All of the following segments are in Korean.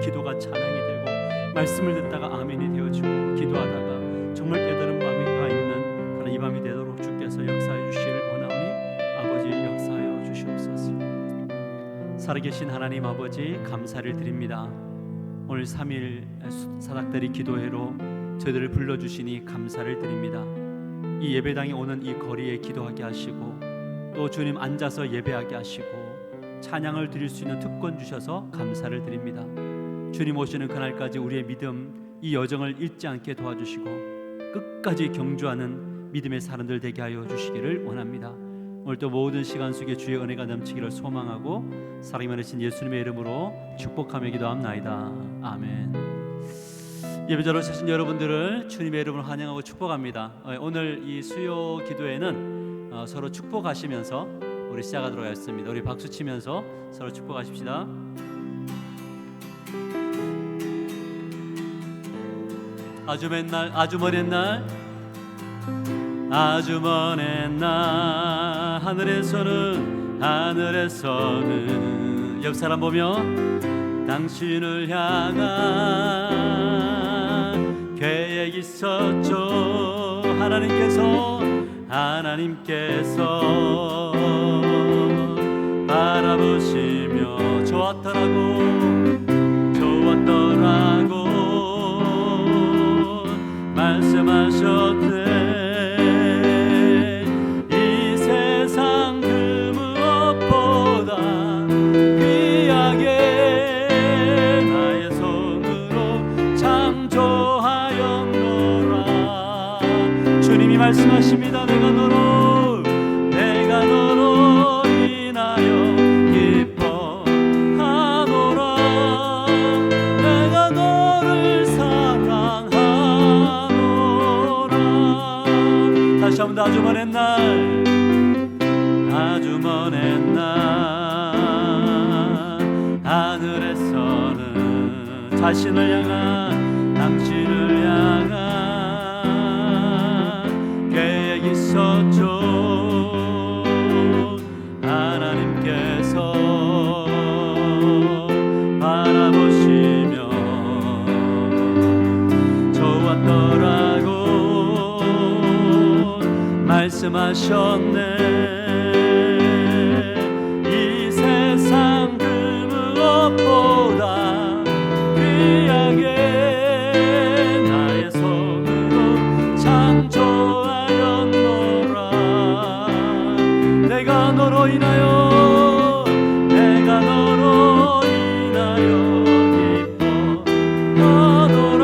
기도가 찬양이 되고 말씀을 듣다가 아멘이 되어지고 기도하다가 정말 깨달은 밤이가 있는 그런 이 밤이 되도록 주께서 역사해 주시기를 원하오니 아버지 역사하여 주시옵소서. 살아계신 하나님 아버지 감사를 드립니다. 오늘 3일 사닥다리 기도회로 저희들을 불러주시니 감사를 드립니다. 이 예배당에 오는 이 거리에 기도하게 하시고 또 주님 앉아서 예배하게 하시고 찬양을 드릴 수 있는 특권 주셔서 감사를 드립니다. 주님 오시는 그날까지 우리의 믿음 이 여정을 잃지 않게 도와주시고 끝까지 경주하는 믿음의 사람들 되게 하여 주시기를 원합니다. 오늘도 모든 시간 속에 주의 은혜가 넘치기를 소망하고 사랑이 많으신 예수님의 이름으로 축복하며 기도합나이다. 아멘. 예배자로 서신 여러분들을 주님의 이름으로 환영하고 축복합니다. 오늘 이 수요 기도회는 서로 축복하시면서 우리 시작하도록 하겠습니다. 우리 박수 치면서 서로 축복하십시다. 아주 먼 날 아주 먼 옛날 아주 먼 옛날 하늘에서는 옆 사람 보며 당신을 향한 계획 있었죠. 하나님께서 바라보시며 좋았더라고 말씀하셨대. 이 세상 그 무엇보다 귀하게 나의 손으로 창조하였노라. 주님이 말씀하십니다. 내가 너로 인하여 기뻐하노라. 내가 너를 사랑하노라. 다시 한번 아주 먼 옛날 하늘에서는 당신을 향한 계획 있었죠. 하나님께서 바라보시며 좋았더라고 말씀하셨네. 이 세상 그 무엇보다 귀하게 나의 손으로 창조하였노라. 내가 너로 인하여 기뻐하노라.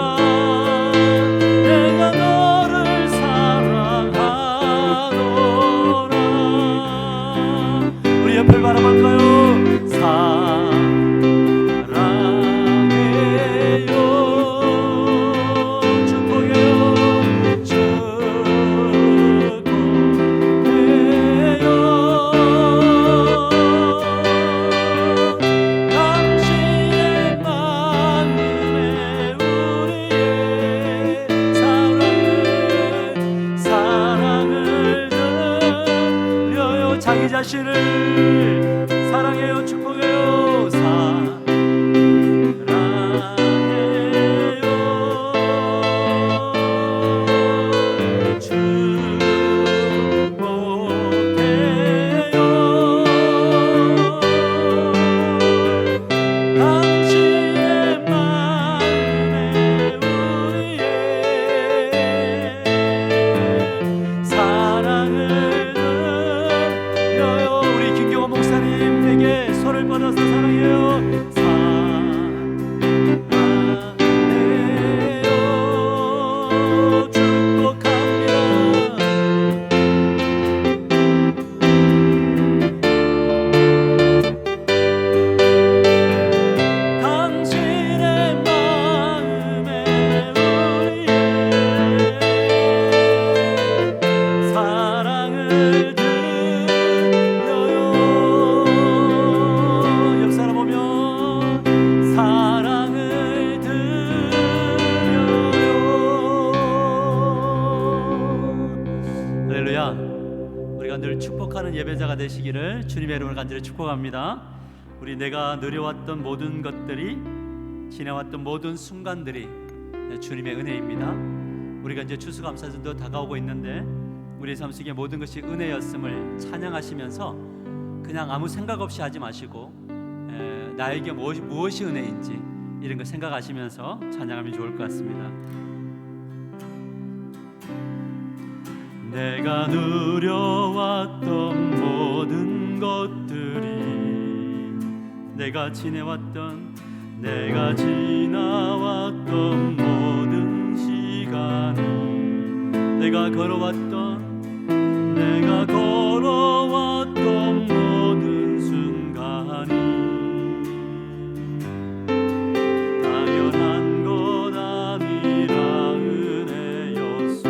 내가 너를 사랑하노라. 우리 옆을 바라볼까요? 자기 자신을 사랑해요. 축복해요. 손을 뻗어서 사랑해요. 사랑해요. 축복합니다. 당신의 마음에 우리의 사랑을 우리가 늘 축복하는 예배자가 되시기를 주님의 이름으로 간절히 축복합니다. 우리 내가 누려왔던 모든 것들이 지나왔던 모든 순간들이 주님의 은혜입니다. 우리가 이제 추수감사절도 다가오고 있는데 우리 삶 속에 모든 것이 은혜였음을 찬양하시면서 그냥 아무 생각 없이 하지 마시고 나에게 무엇이 은혜인지 이런 거 생각하시면서 찬양하면 좋을 것 같습니다. 내가 누려왔던 모든 것들이 내가 지나왔던 모든 시간이 내가 걸어왔던 모든 순간이 당연한 것 아니라 은혜였소.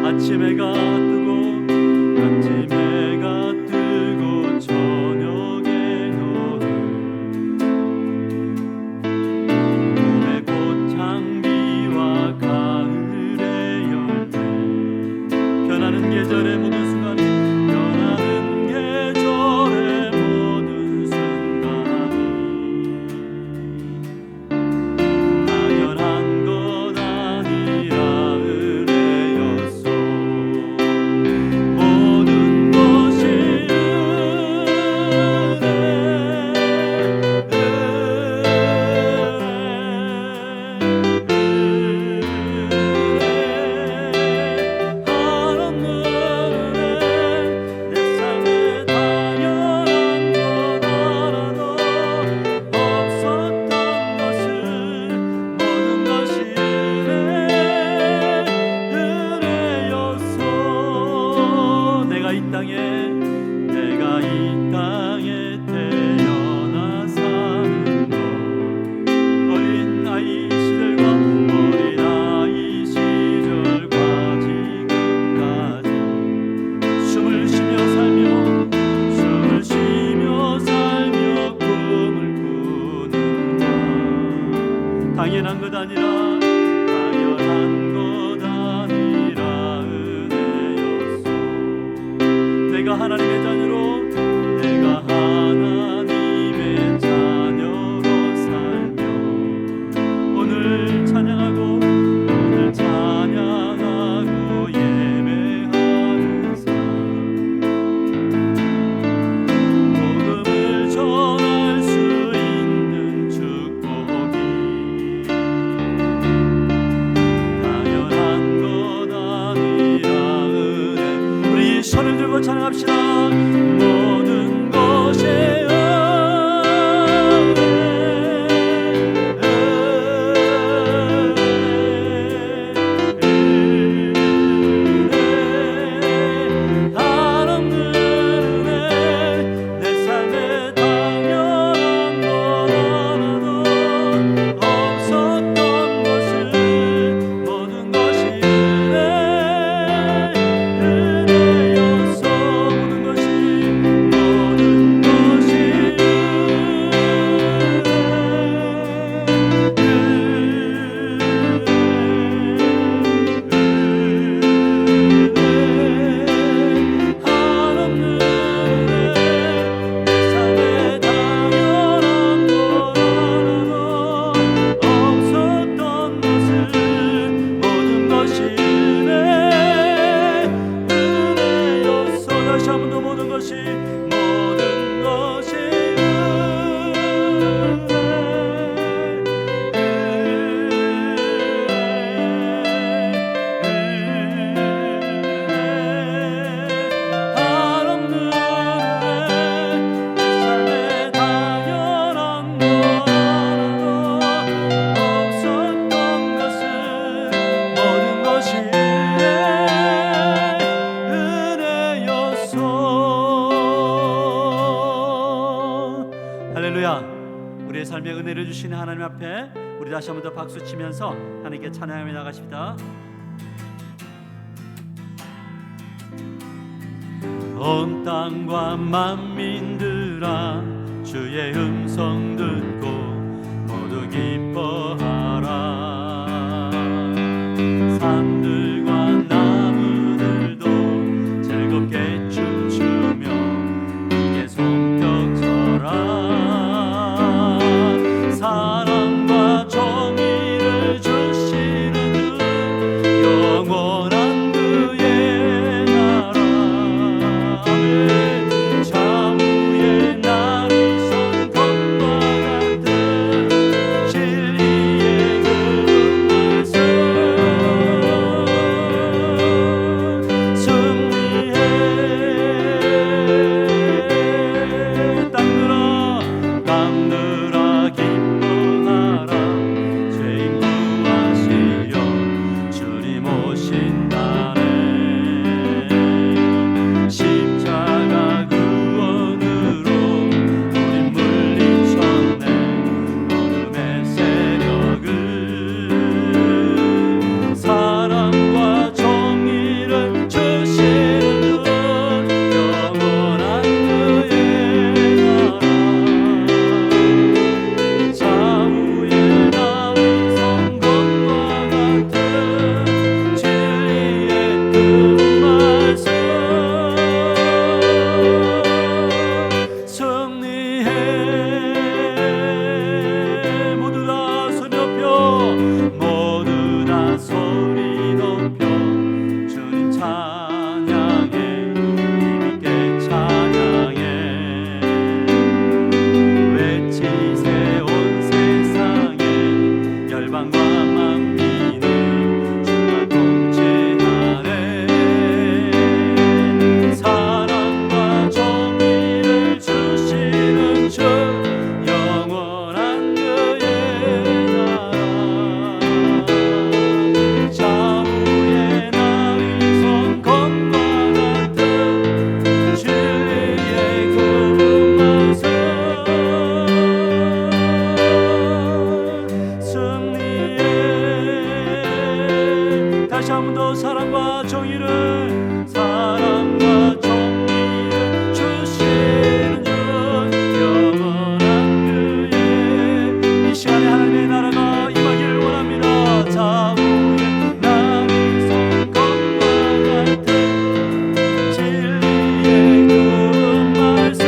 아침 해가 뜨고 저녁에 너를 봄의 꽃향기와 가을의 열매 변하는 계절의 모든 순간이 당연한 것 아니라 은혜였소. 모든 것이 내가 이 땅에 태어나 사는 것 어린아이 시절과 지금까지 숨을 쉬며 살며 꿈을 꾸는가. 당연한 것 아니라 은혜였소. 내가 하나님의 자녀로 살며 오늘 찬양하고 예배하는 삶 복음을 전할 수 있는 축복이 당연한 것 아니라 은혜. 우리 손을 들고 찬양합시다. 모든 것이 우리의 삶에 은혜를 주시는 하나님 앞에 우리 다시 한 번 더 박수 치면서 하나님께 찬양하며 나가십니다. 온 땅과 만민들아 주의 음성 듣고 모두 기뻐하라. 산들과 나무들도 즐겁게 춤추며 함께 손뼉 쳐라. 사랑 시간에 하나님의 나라가 임하기를 원합니다. 좌우에 나를 성검과 같은 진리의 그 말씀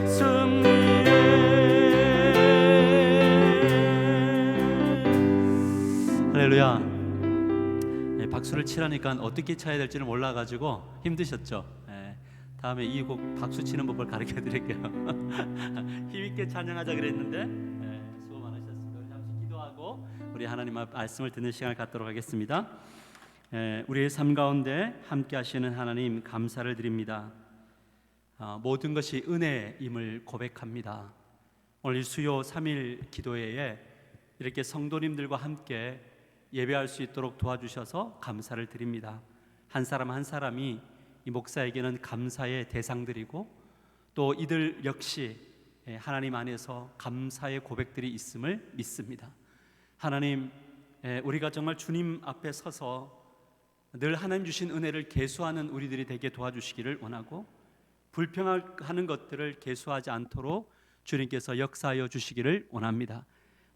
승리의 할렐루야. 네, 박수를 치라니까 어떻게 쳐야 될지를 몰라가지고 힘드셨죠? 네, 다음에 이 곡 박수 치는 법을 가르쳐 드릴게요. 힘있게 찬양하자 그랬는데 네, 수고 많으셨습니다. 우리 잠시 기도하고 우리 하나님 앞 말씀을 듣는 시간을 갖도록 하겠습니다. 우리의 삶 가운데 함께 하시는 하나님 감사를 드립니다. 모든 것이 은혜임을 고백합니다. 오늘 수요 3일 기도회에 이렇게 성도님들과 함께 예배할 수 있도록 도와주셔서 감사를 드립니다. 한 사람 한 사람이 이 목사에게는 감사의 대상들이고 또 이들 역시 하나님 안에서 감사의 고백들이 있음을 믿습니다. 하나님, 우리가 정말 주님 앞에 서서 늘 하나님 주신 은혜를 계수하는 우리들이 되게 도와주시기를 원하고 불평하는 것들을 계수하지 않도록 주님께서 역사하여 주시기를 원합니다.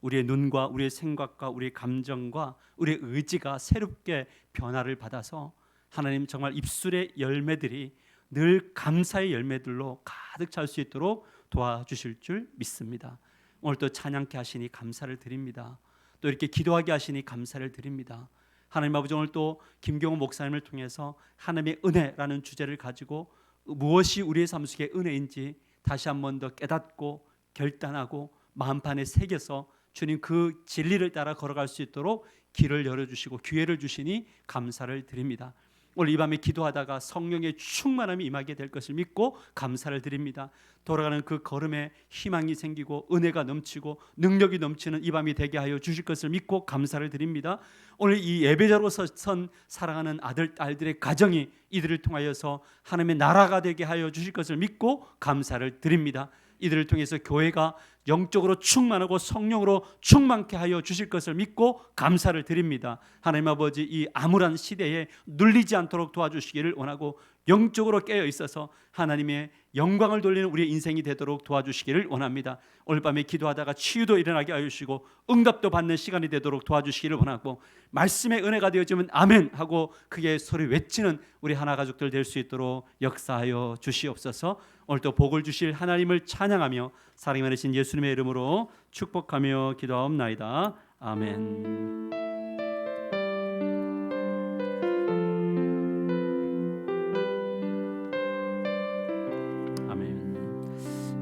우리의 눈과 우리의 생각과 우리의 감정과 우리의 의지가 새롭게 변화를 받아서 하나님 정말 입술의 열매들이 늘 감사의 열매들로 가득 찰 수 있도록 도와주실 줄 믿습니다. 오늘 또 찬양케 하시니 감사를 드립니다. 또 이렇게 기도하게 하시니 감사를 드립니다. 하나님 아버지, 오늘 또 김경호 목사님을 통해서 하나님의 은혜라는 주제를 가지고 무엇이 우리의 삶 속의 은혜인지 다시 한 번 더 깨닫고 결단하고 마음판에 새겨서 주님 그 진리를 따라 걸어갈 수 있도록 길을 열어주시고 기회를 주시니 감사를 드립니다. 오늘 이 밤에 기도하다가 성령의 충만함이 임하게 될 것을 믿고 감사를 드립니다. 돌아가는 그 걸음에 희망이 생기고 은혜가 넘치고 능력이 넘치는 이 밤이 되게 하여 주실 것을 믿고 감사를 드립니다. 오늘 이 예배자로 선 사랑하는 아들, 딸들의 가정이 이들을 통하여서 하나님의 나라가 되게 하여 주실 것을 믿고 감사를 드립니다. 이들을 통해서 교회가 영적으로 충만하고 성령으로 충만케 하여 주실 것을 믿고 감사를 드립니다. 하나님 아버지, 이 암울한 시대에 눌리지 않도록 도와주시기를 원하고 영적으로 깨어 있어서 하나님의 영광을 돌리는 우리의 인생이 되도록 도와주시기를 원합니다. 오늘 밤에 기도하다가 치유도 일어나게 하여 주시고 응답도 받는 시간이 되도록 도와주시기를 원하고 말씀의 은혜가 되어지면 아멘 하고 크게 소리 외치는 우리 하나 가족들 될 수 있도록 역사하여 주시옵소서. 오늘 또 복을 주실 하나님을 찬양하며 사랑이 많으신 예수님의 이름으로 축복하며 기도하옵나이다. 아멘.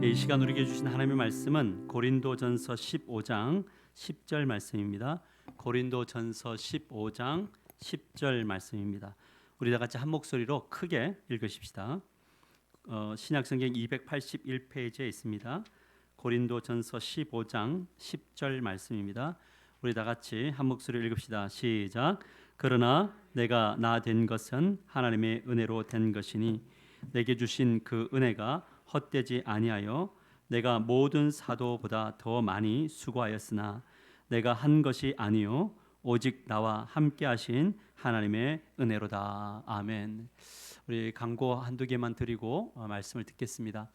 이 시간 우리에게 주신 하나님의 말씀은 고린도전서 15장 10절 말씀입니다. 고린도전서 15장 10절 말씀입니다. 우리 다 같이 한 목소리로 크게 읽으십시다. 신약성경 281페이지에 있습니다. 고린도전서 15장 10절 말씀입니다. 우리 다 같이 한 목소리로 읽읍시다. 시작. 그러나 내가 나 된 것은 하나님의 은혜로 된 것이니 내게 주신 그 은혜가 헛되지 아니하여 내가 모든 사도보다 더 많이 수고하였으나 내가 한 것이 아니요 오직 나와 함께 하신 하나님의 은혜로다. 아멘. 우리 광고 한두 개만 드리고 말씀을 듣겠습니다.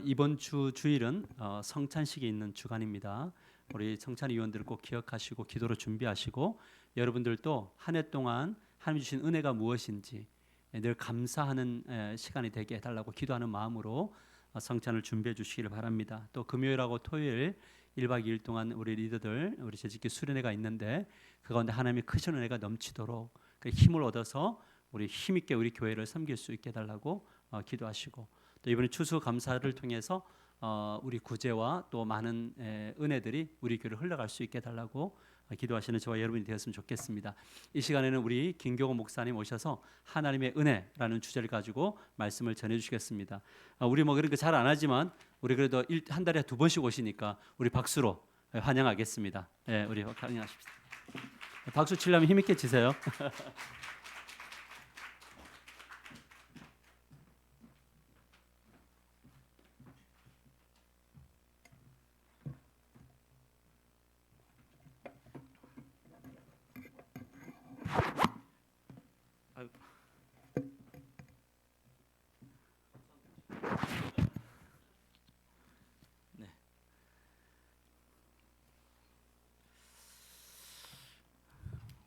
이번 주일은 성찬식이 있는 주간입니다. 우리 성찬 위원들 꼭 기억하시고 기도로 준비하시고 여러분들도 한 해 동안 하나님 주신 은혜가 무엇인지 늘 감사하는 시간이 되게 해달라고 기도하는 마음으로 성찬을 준비해 주시기를 바랍니다. 또 금요일하고 토요일 1박 2일 동안 우리 리더들 우리 재직기 수련회가 있는데 그 가운데 하나님의 크신 은혜가 넘치도록 힘을 얻어서 우리 힘있게 우리 교회를 섬길 수 있게 해달라고 기도하시고 또 이번에 추수감사를 통해서 우리 구제와 또 많은 은혜들이 우리 교회를 흘러갈 수 있게 해달라고 기도하시는 저와 여러분이 되었으면 좋겠습니다. 이 시간에는 우리 김경호 목사님 오셔서 하나님의 은혜라는 주제를 가지고 말씀을 전해주시겠습니다. 우리 뭐 그런 거 잘 안 하지만 우리 그래도 한 달에 2번씩 오시니까 우리 박수로 환영하겠습니다. 네, 우리 환영하십시다. 박수 치려면 힘있게 치세요.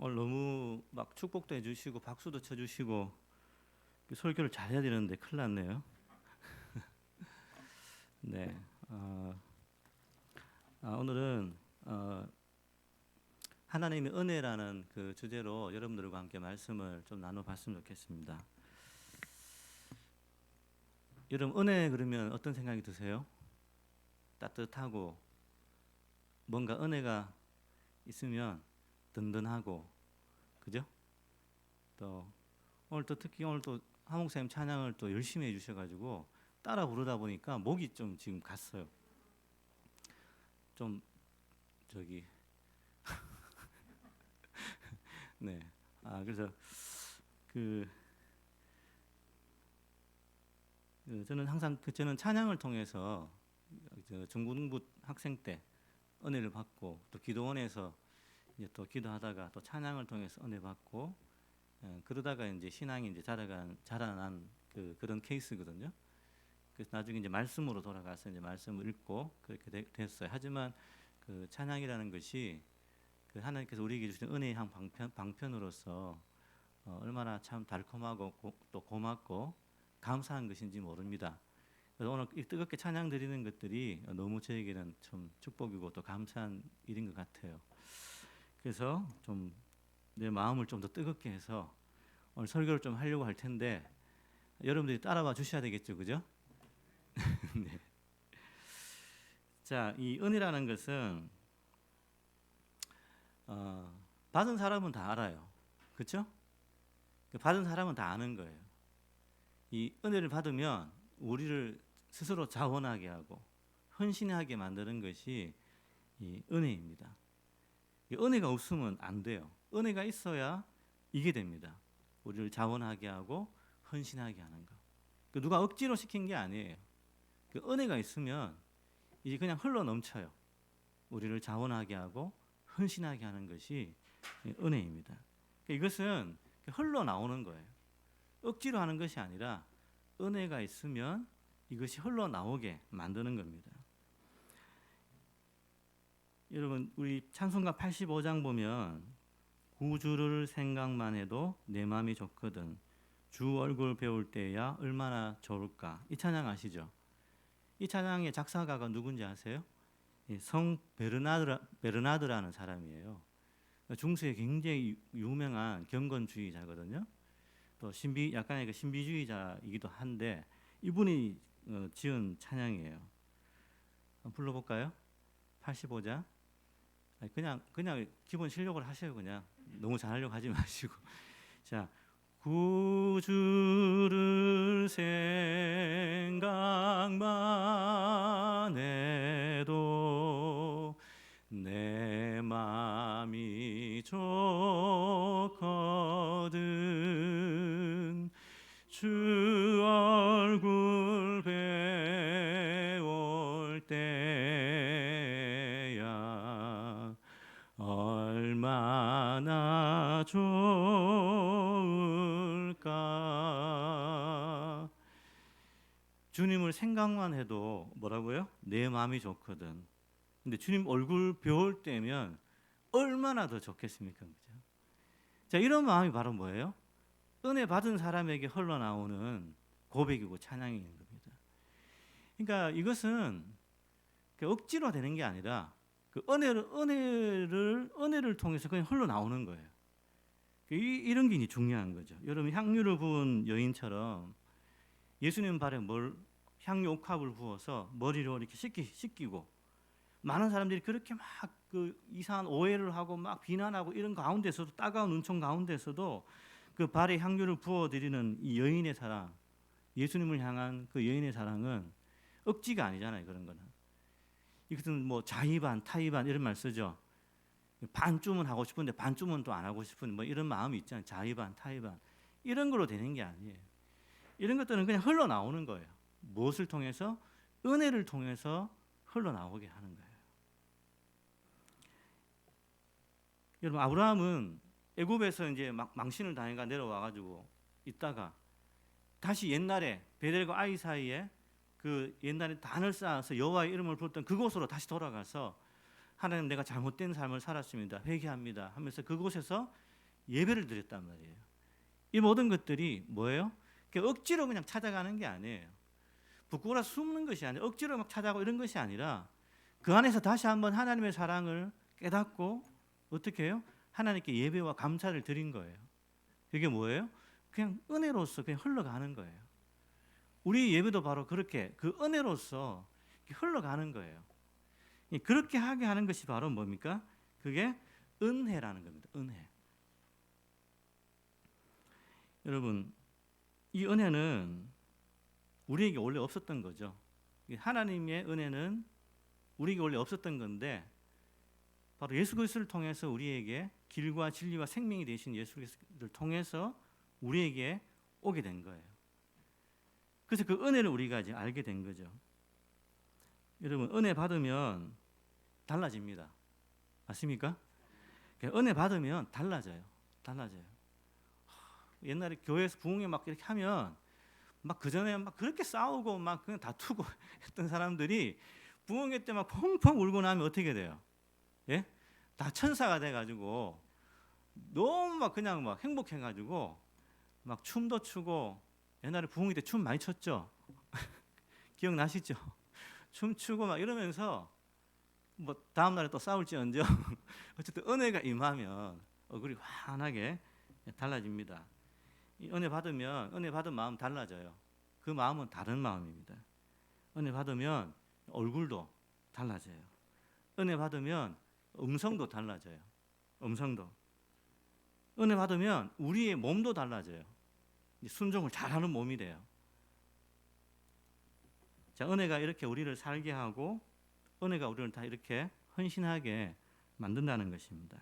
오늘 너무 막 축복도 해주시고 박수도 쳐주시고 설교를 잘해야 되는데 큰일 났네요. 네, 오늘은 하나님의 은혜라는 그 주제로 여러분들과 함께 말씀을 좀 나눠봤으면 좋겠습니다. 여러분 은혜 그러면 어떤 생각이 드세요? 따뜻하고 뭔가 은혜가 있으면 든든하고 그죠? 또 오늘 또 특히 오늘 또 하목사님 찬양을 또 열심히 해주셔가지고 따라 부르다 보니까 목이 좀 지금 갔어요. 좀 저기 네. 그래서 저는 항상 저는 찬양을 통해서 중고등부 학생 때 은혜를 받고 또 기도원에서 이제 또 기도하다가 또 찬양을 통해서 은혜 받고 그러다가 이제 신앙이 이제 자라난 그런 케이스거든요. 그래서 나중에 이제 말씀으로 돌아가서 이제 말씀을 읽고 그렇게 됐어요. 하지만 그 찬양이라는 것이 그 하나님께서 우리에게 주신 은혜의 한 방편으로서 얼마나 참 달콤하고 또 고맙고 감사한 것인지 모릅니다. 그래서 오늘 이 뜨겁게 찬양 드리는 것들이 너무 저에게는 참 축복이고 또 감사한 일인 것 같아요. 그래서 좀 내 마음을 좀 더 뜨겁게 해서 오늘 설교를 좀 하려고 할 텐데 여러분들이 따라와 주셔야 되겠죠, 그죠? 네. 자, 이 은혜라는 것은 받은 사람은 다 알아요, 그렇죠? 받은 사람은 다 아는 거예요. 이 은혜를 받으면 우리를 스스로 자원하게 하고 헌신하게 만드는 것이 이 은혜입니다. 이 은혜가 없으면 안 돼요. 은혜가 있어야 이게 됩니다. 우리를 자원하게 하고 헌신하게 하는 거. 누가 억지로 시킨 게 아니에요. 그 은혜가 있으면 이제 그냥 흘러 넘쳐요. 우리를 자원하게 하고 헌신하게 하는 것이 은혜입니다. 이것은 흘러 나오는 거예요. 억지로 하는 것이 아니라 은혜가 있으면 이것이 흘러 나오게 만드는 겁니다. 여러분 우리 찬송가 85장 보면 구주를 생각만 해도 내 마음이 좋거든 주 얼굴 배울 때야 얼마나 좋을까. 이 찬양 아시죠? 이 찬양의 작사가가 누군지 아세요? 성 베르나드라는 사람이에요. 중세에 굉장히 유명한 경건주의자거든요. 또 약간의 신비주의자이기도 한데 이분이 지은 찬양이에요. 한번 불러볼까요? 85장. 그냥 기본 실력을 하세요. 그냥 너무 잘하려고 하지 마시고. 자, 구주를 생각만 해도 내 맘이 좋거든 주 얼굴 배울 때야 얼마나 좋을까. 주님을 생각만 해도 뭐라고요? 내 마음이 좋거든. 근데 주님 얼굴 배울 때면 얼마나 더 좋겠습니까? 그죠? 자, 이런 마음이 바로 뭐예요? 은혜 받은 사람에게 흘러나오는 고백이고 찬양인 겁니다. 그러니까 이것은 억지로 되는 게 아니라 그 은혜를 통해서 그냥 흘러나오는 거예요. 이런 게 이제 중요한 거죠. 여러분 향유를 부은 여인처럼 예수님 발에 향유 옥합을 부어서 머리로 이렇게 씻기고 많은 사람들이 그렇게 막 그 이상한 오해를 하고 막 비난하고 이런 가운데서도 따가운 눈총 가운데서도 그 발에 향유를 부어드리는 이 여인의 사랑, 예수님을 향한 그 여인의 사랑은 억지가 아니잖아요. 그런 거는 이것은 뭐 자의반 타의반 이런 말 쓰죠. 반쯤은 하고 싶은데 반쯤은 또 안 하고 싶은 뭐 이런 마음이 있잖아요. 자의반 타의반 이런 걸로 되는 게 아니에요. 이런 것들은 그냥 흘러나오는 거예요. 무엇을 통해서? 은혜를 통해서 흘러나오게 하는 거예요. 여러분 아브라함은 애굽에서 이제 막 망신을 당해가 내려와가지고 있다가 다시 옛날에 베델과 아이 사이에 그 옛날에 단을 쌓아서 여호와의 이름을 부르던 그곳으로 다시 돌아가서 하나님 내가 잘못된 삶을 살았습니다. 회개합니다 하면서 그곳에서 예배를 드렸단 말이에요. 이 모든 것들이 뭐예요? 억지로 그냥 찾아가는 게 아니에요. 부끄러워 숨는 것이 아니라 억지로 막 찾아가고 이런 것이 아니라 그 안에서 다시 한번 하나님의 사랑을 깨닫고 어떻게 해요? 하나님께 예배와 감사를 드린 거예요. 그게 뭐예요? 그냥 은혜로서 그냥 흘러가는 거예요. 우리 예배도 바로 그렇게 그 은혜로서 흘러가는 거예요. 그렇게 하게 하는 것이 바로 뭡니까? 그게 은혜라는 겁니다. 은혜. 여러분, 이 은혜는 우리에게 원래 없었던 거죠. 하나님의 은혜는 우리에게 원래 없었던 건데 바로 예수 그리스도를 통해서 우리에게 길과 진리와 생명이 되신 예수 그리스도를 통해서 우리에게 오게 된 거예요. 그래서 그 은혜를 우리가 이제 알게 된 거죠. 여러분, 은혜 받으면 달라집니다. 맞습니까? 은혜 받으면 달라져요. 옛날에 교회에서 부흥회 막 이렇게 하면 막 그 전에 막 그렇게 싸우고 막 그냥 다투고 했던 사람들이 부흥회 때 막 펑펑 울고 나면 어떻게 돼요? 예? 다 천사가 돼가지고 너무 막 그냥 막 행복해가지고 막 춤도 추고 옛날에 부흥회 때 춤 많이 췄죠? 기억나시죠? 춤추고 막 이러면서 뭐 다음 날에 또 싸울지언정 어쨌든 은혜가 임하면 얼굴이 환하게 달라집니다. 이 은혜 받은 마음 달라져요. 그 마음은 다른 마음입니다. 은혜 받으면 얼굴도 달라져요. 은혜 받으면 음성도 달라져요. 음성도. 은혜 받으면 우리의 몸도 달라져요. 순종을 잘하는 몸이 돼요. 자, 은혜가 이렇게 우리를 살게 하고 은혜가 우리를 다 이렇게 헌신하게 만든다는 것입니다.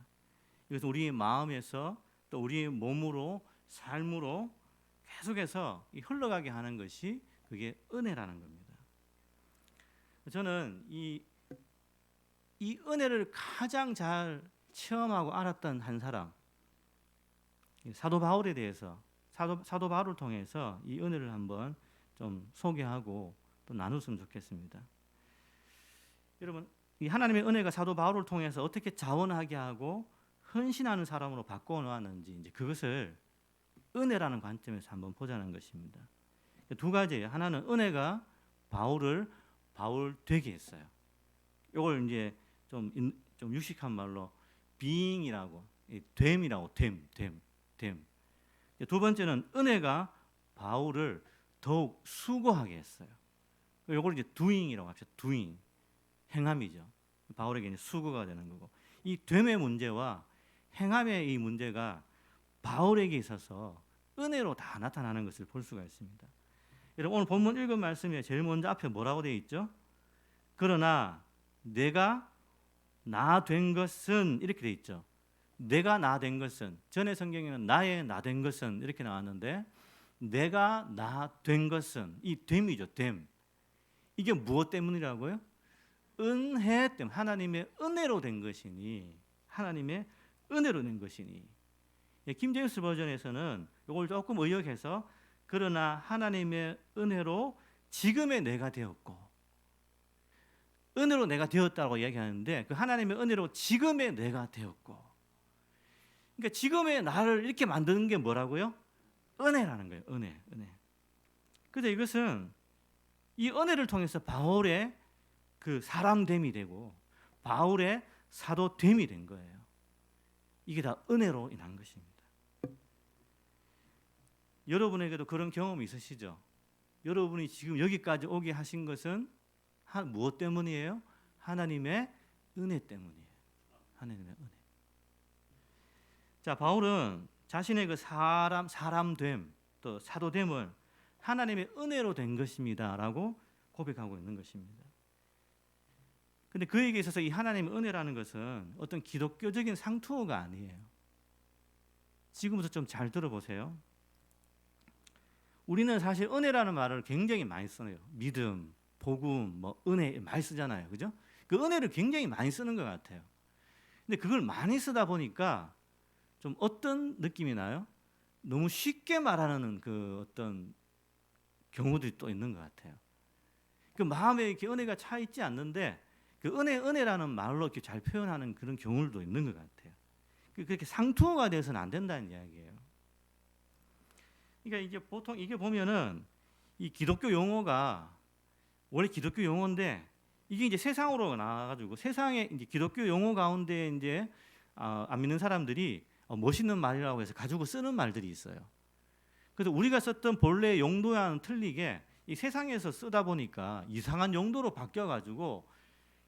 이것은 우리의 마음에서 또 우리의 몸으로 삶으로 계속해서 흘러가게 하는 것이 그게 은혜라는 겁니다. 저는 이 은혜를 가장 잘 체험하고 알았던 한 사람, 사도 바울에 대해서 사도 바울을 통해서 이 은혜를 한번 좀 소개하고 또 나눴으면 좋겠습니다. 여러분, 이 하나님의 은혜가 사도 바울을 통해서 어떻게 자원하게 하고 헌신하는 사람으로 바꿔 놓았는지 이제 그것을 은혜라는 관점에서 한번 보자는 것입니다. 두 가지예요. 하나는 은혜가 바울을 바울 되게 했어요. 이걸 이제 좀 유식한 말로 being이라고, 됨이라고, 됨. 두 번째는 은혜가 바울을 더욱 수고하게 했어요. 이걸 이제 doing이라고 합시다. doing, 행함이죠. 바울에게 이제 수고가 되는 거고, 이 됨의 문제와 행함의 이 문제가 바울에게 있어서 은혜로 다 나타나는 것을 볼 수가 있습니다. 여러분, 오늘 본문 읽은 말씀에 제일 먼저 앞에 뭐라고 되어 있죠? 그러나 내가 나 된 것은 이렇게 되어 있죠. 내가 나 된 것은, 전에 성경에는 나의 나 된 것은 이렇게 나왔는데 내가 나 된 것은, 이 됨이죠. 됨. 이게 무엇 때문이라고요? 은혜 때문에, 하나님의 은혜로 된 것이니, 하나님의 은혜로 된 것이니. 킹 제임스 버전에서는 이걸 조금 의역해서 그러나 하나님의 은혜로 지금의 내가 되었고, 은혜로 내가 되었다고 이야기하는데 그 하나님의 은혜로 지금의 내가 되었고, 그러니까 지금의 나를 이렇게 만드는 게 뭐라고요? 은혜라는 거예요. 은혜. 그래서 이것은 이 은혜를 통해서 바울의 그 사람됨이 되고 바울의 사도됨이 된 거예요. 이게 다 은혜로 인한 것입니다. 여러분에게도 그런 경험이 있으시죠? 여러분이 지금 여기까지 오게 하신 것은 무엇 때문이에요? 하나님의 은혜 때문이에요. 하나님의 은혜. 자, 바울은 자신의 그 사람됨 또 사도됨을 하나님의 은혜로 된 것입니다라고 고백하고 있는 것입니다. 근데 그에게 있어서 이 하나님의 은혜라는 것은 어떤 기독교적인 상투어가 아니에요. 지금부터 좀 잘 들어보세요. 우리는 사실 은혜라는 말을 굉장히 많이 써요. 믿음, 복음, 뭐 은혜 많이 쓰잖아요. 그죠? 그 은혜를 굉장히 많이 쓰는 것 같아요. 근데 그걸 많이 쓰다 보니까 좀 어떤 느낌이 나요? 너무 쉽게 말하는 그 어떤 경우들이 또 있는 것 같아요. 그 마음에 이렇게 은혜가 차 있지 않는데 그 은혜라는 말로 이렇게 잘 표현하는 그런 경우도 있는 것 같아요. 그렇게 상투어가 돼서는 안 된다는 이야기예요. 그러니까 이제 보통 이게 보면은 이 기독교 용어가 원래 기독교 용어인데 이게 이제 세상으로 나와가지고 세상에 이제 기독교 용어 가운데 이제 안 믿는 사람들이 멋있는 말이라고 해서 가지고 쓰는 말들이 있어요. 그래서 우리가 썼던 본래 용도와는 틀리게 이 세상에서 쓰다 보니까 이상한 용도로 바뀌어가지고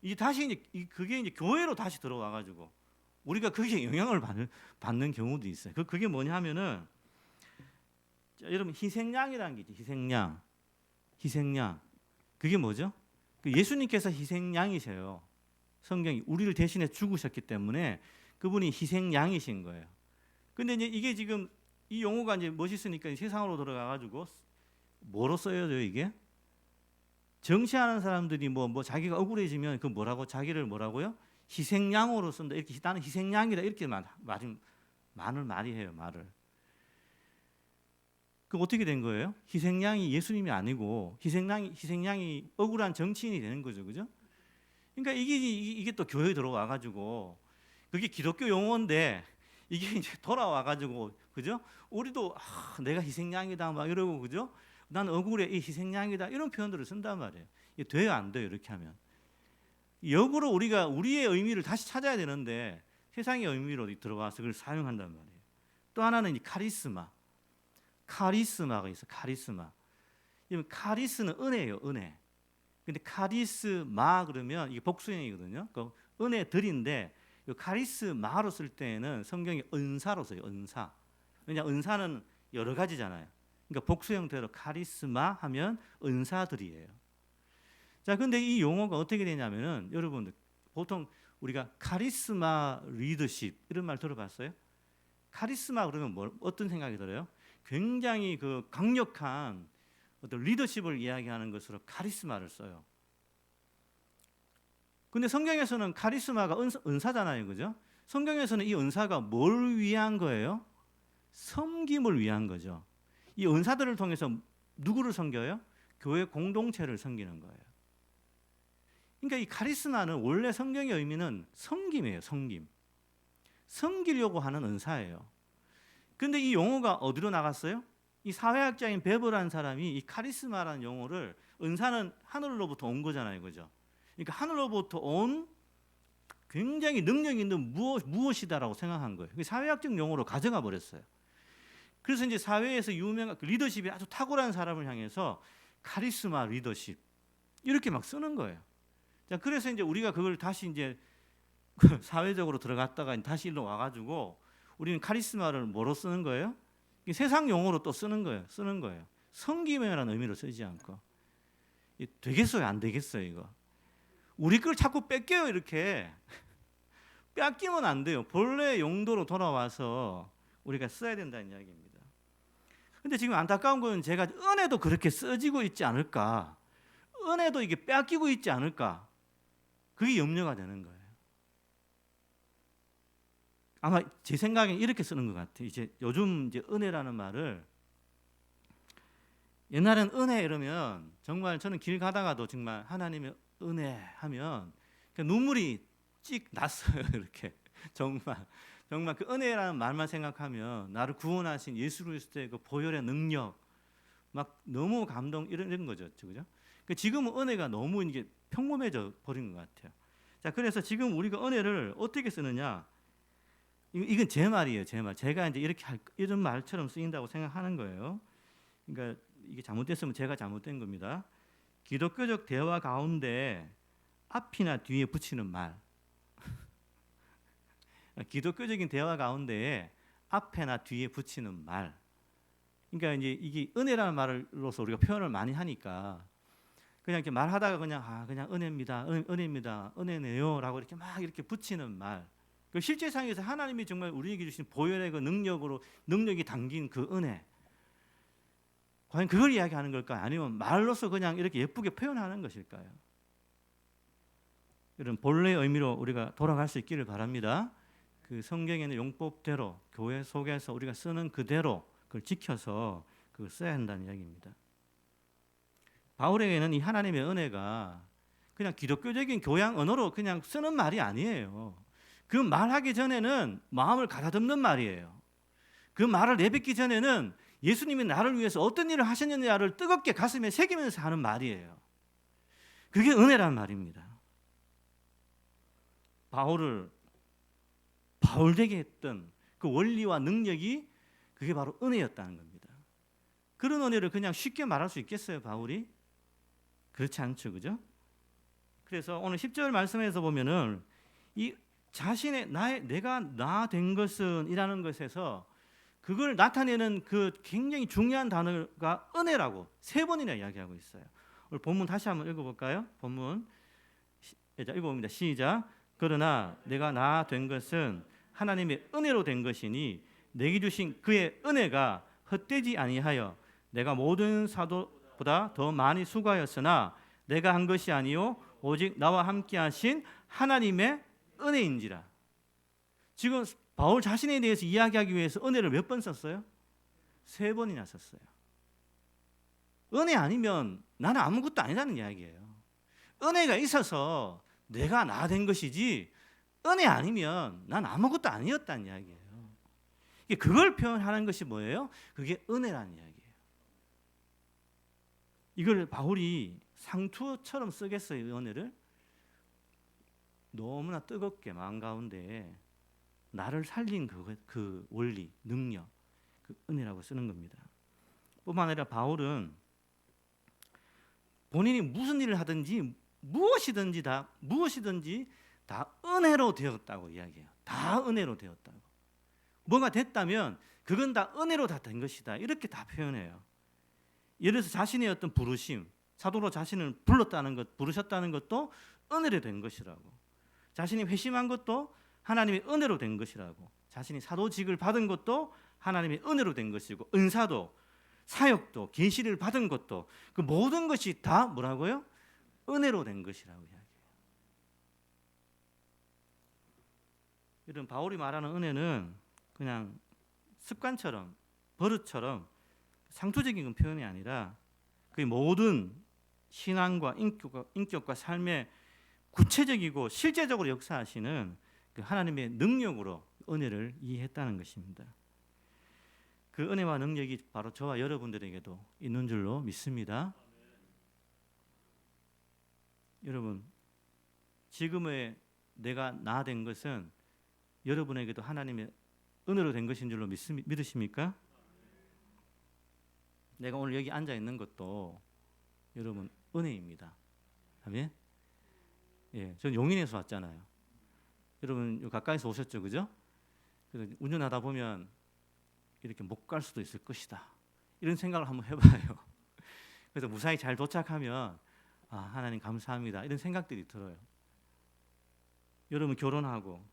이제 다시 이제 그게 이제 교회로 다시 들어와가지고 우리가 그게 영향을 받는 경우도 있어요. 그게 뭐냐면은 자, 여러분 희생양이라는 게 있죠. 희생양. 그게 뭐죠? 예수님께서 희생양이세요. 성경이 우리를 대신해 죽으셨기 때문에 그분이 희생양이신 거예요. 근데 이제 이게 지금 이 용어가 이제 멋있으니까 세상으로 들어가가지고 뭐로 써야죠 이게? 정치하는 사람들이 뭐 자기가 억울해지면 그 뭐라고 자기를 뭐라고요? 희생양으로 쓴다. 이렇게 나는 희생양이다 이렇게 말을 해요 말을. 그 어떻게 된 거예요? 희생양이 예수님이 아니고 희생양이 억울한 정치인이 되는 거죠, 그죠? 그러니까 이게 또 교회에 들어와 가지고 그게 기독교 용어인데 이게 이제 돌아와 가지고 그죠? 우리도 내가 희생양이다 막 이러고 그죠? 난 억울해 이 희생양이다 이런 표현들을 쓴단 말이에요. 이게 돼요 안 돼요 이렇게 하면? 역으로 우리가 우리의 의미를 다시 찾아야 되는데 세상의 의미로 들어와서 그걸 사용한단 말이에요. 또 하나는 이 카리스마가 있어. 카리스마. 카리스는 은혜예요. 은혜. 근데 카리스마 그러면 이게 복수형이거든요. 그 은혜들인데 카리스마로 쓸 때는 성경이 은사로 써요. 은사. 왜냐 은사는 여러 가지잖아요. 그러니까 복수 형태로 카리스마 하면 은사들이에요. 자, 근데 이 용어가 어떻게 되냐면은 여러분들 보통 우리가 카리스마 리더십 이런 말 들어봤어요? 카리스마 그러면 어떤 생각이 들어요? 굉장히 그 강력한 어떤 리더십을 이야기하는 것으로 카리스마를 써요. 근데 성경에서는 카리스마가 은사잖아요, 그죠? 성경에서는 이 은사가 뭘 위한 거예요? 섬김을 위한 거죠. 이 은사들을 통해서 누구를 섬겨요? 교회 공동체를 섬기는 거예요. 그러니까 이 카리스마는 원래 성경의 의미는 섬김이에요, 섬김. 섬기려고 하는 은사예요. 근데 이 용어가 어디로 나갔어요? 이 사회학자인 베버라는 사람이 이 카리스마라는 용어를 은사는 하늘로부터 온 거잖아요, 그죠? 그러니까 하늘로부터 온 굉장히 능력 있는 무엇이다라고 생각한 거예요. 사회학적 용어로 가져가 버렸어요. 그래서 이제 사회에서 유명한 리더십이 아주 탁월한 사람을 향해서 카리스마 리더십 이렇게 막 쓰는 거예요. 자, 그래서 이제 우리가 그걸 다시 이제 사회적으로 들어갔다가 다시 일로 와가지고 우리는 카리스마를 뭐로 쓰는 거예요? 세상 용어로 또 쓰는 거예요. 섬김이라는 의미로 쓰지 않고. 되겠어요? 안 되겠어요? 이거. 우리 걸 자꾸 뺏겨요. 이렇게. 뺏기면 안 돼요. 본래 용도로 돌아와서 우리가 써야 된다는 이야기입니다. 근데 지금 안타까운 건 제가 은혜도 그렇게 써지고 있지 않을까? 은혜도 이게 뺏기고 있지 않을까? 그게 염려가 되는 거예요. 아마 제 생각엔 이렇게 쓰는 것 같아요. 이제 요즘 이제 은혜라는 말을 옛날엔 은혜 이러면 정말 저는 길 가다가도 정말 하나님의 은혜 하면 눈물이 찍 났어요. 이렇게 정말 그 은혜라는 말만 생각하면 나를 구원하신 예수 그리스도의 그 보혈의 능력 막 너무 감동 이런 거죠, 그죠? 지금은 은혜가 너무 이제 평범해져 버린 것 같아요. 자, 그래서 지금 우리가 은혜를 어떻게 쓰느냐? 이건 제 말이에요, 제 말. 제가 이제 이런 말처럼 쓰인다고 생각하는 거예요. 그러니까 이게 잘못됐으면 제가 잘못된 겁니다. 기독교적 대화 가운데 앞이나 뒤에 붙이는 말. 기독교적인 대화 가운데 앞에나 뒤에 붙이는 말. 그러니까 이제 이게 은혜라는 말로서 우리가 표현을 많이 하니까 그냥 이렇게 말하다가 그냥 은혜입니다, 은혜입니다, 은혜네요라고 이렇게 막 이렇게 붙이는 말. 그 실제상에서 하나님이 정말 우리에게 주신 보혈의 그 능력이 담긴 그 은혜. 과연 그걸 이야기하는 걸까요? 아니면 말로서 그냥 이렇게 예쁘게 표현하는 것일까요? 이런 본래의 의미로 우리가 돌아갈 수 있기를 바랍니다. 그 성경에는 용법대로 교회 속에서 우리가 쓰는 그대로 그걸 지켜서 그걸 써야 한다는 이야기입니다. 바울에게는 이 하나님의 은혜가 그냥 기독교적인 교양 언어로 그냥 쓰는 말이 아니에요. 그 말하기 전에는 마음을 가다듬는 말이에요. 그 말을 내뱉기 전에는 예수님이 나를 위해서 어떤 일을 하셨느냐를 뜨겁게 가슴에 새기면서 하는 말이에요. 그게 은혜란 말입니다. 바울을 바울되게 했던 그 원리와 능력이 그게 바로 은혜였다는 겁니다. 그런 은혜를 그냥 쉽게 말할 수 있겠어요, 바울이? 그렇지 않죠, 그죠? 그래서 오늘 10절 말씀에서 보면은 이 자신의 내가 나 된 것은 이라는 것에서 그걸 나타내는 그 굉장히 중요한 단어가 은혜라고 3번이나 이야기하고 있어요. 오늘 본문 다시 한번 읽어볼까요? 본문 읽어봅니다. 시작. 그러나 내가 나 된 것은 하나님의 은혜로 된 것이니 내게 주신 그의 은혜가 헛되지 아니하여 내가 모든 사도보다 더 많이 수고하였으나 내가 한 것이 아니요 오직 나와 함께 하신 하나님의 은혜인지라. 지금 바울 자신에 대해서 이야기하기 위해서 은혜를 몇 번 썼어요? 3번이나 썼어요. 은혜 아니면 나는 아무것도 아니라는 이야기예요. 은혜가 있어서 내가 나 된 것이지 은혜 아니면 난 아무것도 아니었다는 이야기예요. 그걸 표현하는 것이 뭐예요? 그게 은혜라는 이야기예요. 이걸 바울이 상투어처럼 쓰겠어요, 이 은혜를? 너무나 뜨겁게 마음 가운데 나를 살린 그 원리, 능력, 그 은혜라고 쓰는 겁니다. 뿐만 아니라 바울은 본인이 무슨 일을 하든지 무엇이든지 다 은혜로 되었다고 이야기해요. 다 은혜로 되었다고. 뭐가 됐다면 그건 다 은혜로 다 된 것이다. 이렇게 다 표현해요. 예를 들어서 자신의 어떤 부르심, 사도로 자신을 부르셨다는 것도 은혜로 된 것이라고. 자신이 회심한 것도 하나님의 은혜로 된 것이라고. 자신이 사도직을 받은 것도 하나님의 은혜로 된 것이고, 은사도, 사역도, 계시를 받은 것도 그 모든 것이 다 뭐라고요? 은혜로 된 것이라고 이야기해요. 이런 바울이 말하는 은혜는 그냥 습관처럼, 버릇처럼 상투적인 표현이 아니라 그 모든 신앙과 인격과 삶의 구체적이고 실제적으로 역사하시는 그 하나님의 능력으로 은혜를 이해했다는 것입니다. 그 은혜와 능력이 바로 저와 여러분들에게도 있는 줄로 믿습니다. 여러분, 지금의 내가 나 된 것은 여러분에게도 하나님의 은혜로 된 것인 줄로 믿으십니까? 내가 오늘 여기 앉아 있는 것도 여러분 은혜입니다. 아멘. 예, 전 용인에서 왔잖아요. 여러분 가까이서 오셨죠, 그죠? 그래서 운전하다 보면 이렇게 못 갈 수도 있을 것이다. 이런 생각을 한번 해봐요. 그래서 무사히 잘 도착하면 아, 하나님 감사합니다. 이런 생각들이 들어요. 여러분 결혼하고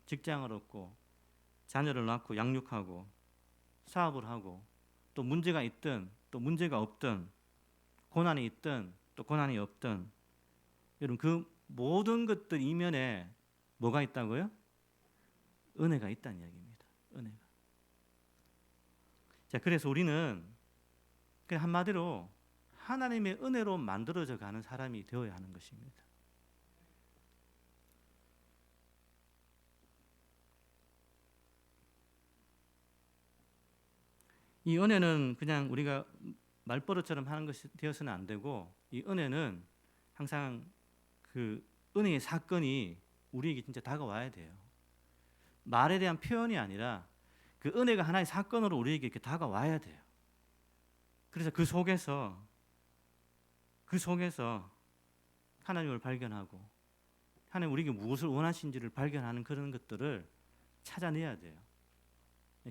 직장을 얻고 자녀를 낳고 양육하고 사업을 하고 또 문제가 있든 또 문제가 없든 고난이 있든 또 고난이 없든 여러분 그 모든 것들 이면에 뭐가 있다고요? 은혜가 있다는 이야기입니다. 은혜가. 자, 그래서 우리는 그냥 한마디로 하나님의 은혜로 만들어져 가는 사람이 되어야 하는 것입니다. 이 은혜는 그냥 우리가 말버릇처럼 하는 것이 되어서는 안 되고 이 은혜는 항상 그 은혜의 사건이 우리에게 진짜 다가와야 돼요. 말에 대한 표현이 아니라 그 은혜가 하나의 사건으로 우리에게 이렇게 다가와야 돼요. 그래서 그 속에서 하나님을 발견하고 하나님 우리에게 무엇을 원하신지를 발견하는 그런 것들을 찾아내야 돼요.